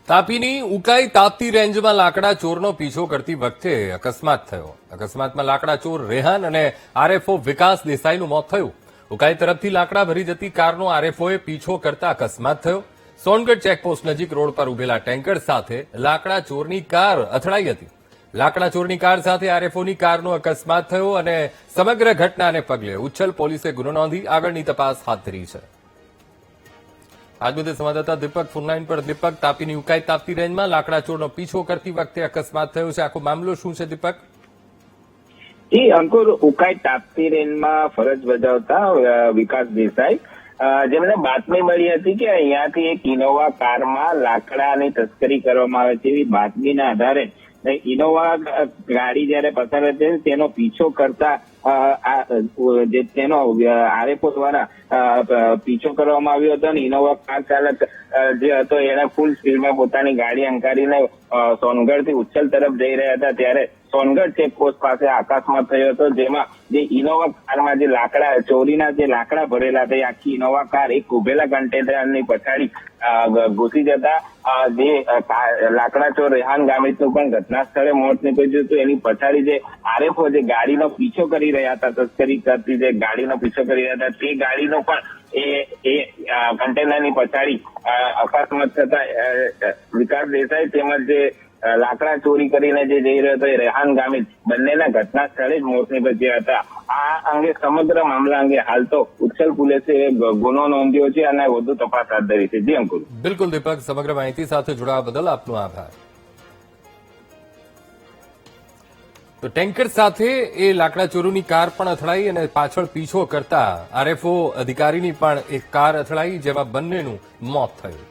તાપીની ઉકાઈ તાપ્તી રેન્જમાં લાકડા ચોરનો પીછો કરતી વખતે અકસ્માત થયો. અકસ્માતમાં લાકડા ચોર રેહાન અને આરએફઓ વિકાસ દેસાઈનું મોત થયું. ઉકાઈ તરફથી લાકડા ભરી જતી કારનો આરએફઓએ પીછો કરતા અકસ્માત થયો. સોનગઢ ચેકપોસ્ટ નજીક રોડ પર ઉભેલા ટેન્કર સાથે લાકડા ચોરની કાર અથડાઈ હતી. લાકડા ચોરની કાર સાથે આરએફઓની કારનો અકસ્માત થયો અને સમગ્ર ઘટનાને પગલે ઉચ્છલ પોલીસે ગુનો નોંધી આગળની તપાસ હાથ ધરી છે. આજ મુદ્દે સંવાદદાતા દીપક ફોનલાઈન પર. દીપક, તાપીની ઉકાઈ તાપ્તી રેન્જમાં લાકડા ચોરનો પીછો કરતી વખતે અકસ્માત થયો છે. આખો મામલો શું છે દીપક? જી અંકુર, ઉકાઈ તાપ્તી રેન્જમાં ફરજ બજાવતા વિકાસ દેસાઈ જેમને બાતમી મળી હતી કે અહીંયાથી એક ઇનોવા કારમાં લાકડાની તસ્કરી કરવામાં આવે છે. એવી બાતમીના આધારે ઇનોવા ગાડી જયારે પસાર હતી તેનો પીછો કરતા તેનો આરએફઓ દ્વારા પીછો કરવામાં આવ્યો હતો અને ઇનોવા કાર ચાલક જે હતો એને ફૂલ સ્પીડમાં પોતાની ગાડી હંકારીને સોનગઢથી ઉચ્છલ તરફ જઈ રહ્યા હતા ત્યારે સોનગઢ ચેકપોસ્ટ પાસે અકસ્માત થયો હતો, જેમાં જે ઇનોવા કારમાં જે લાકડા ચોરીના જે લાકડા ભરેલા હતા આખી ઇનોવા કાર એક ઉભેલા કન્ટેનરની પછાડી ઘૂસી જતા જે લાકડા ચોર રેહાન ગામિતનું પણ ઘટના સ્થળે મોત નીપજ્યું હતું. એની પછાડી જે આરએફઓ જે ગાડીનો પીછો કરી રહ્યા હતા, તસ્કરી કરતી જે ગાડીનો પીછો કરી રહ્યા હતા તે ગાડીનો પણ એ કન્ટેનરની પછાડી અકસ્માત થતા વિકાસ દેસાઈ તેમજ જે લાકડા ચોરી કરીને જે જઈ રહ્યો હતો એ રેહાન ગામિત બંનેના ઘટના સ્થળે જ મોત નીપજ્યા હતા. આ અંગે સમગ્ર મામલા અંગે હાલ તો ઉચ્છલ પોલીસે ગુનો નોંધ્યો છે અને વધુ તપાસ હાથ ધરી છે. જી અંકુર. બિલકુલ દીપક, સમગ્ર માહિતી સાથે જોડાવા બદલ આપનો આભાર. તો ટેન્કર સાથે એ લાકડા ચોરોની કાર પણ અથડાઈ અને પાછળ પીછો કરતા આરએફઓ અધિકારીની પણ એક કાર અથડાઈ, જેમાં બંનેનું મોત થયું.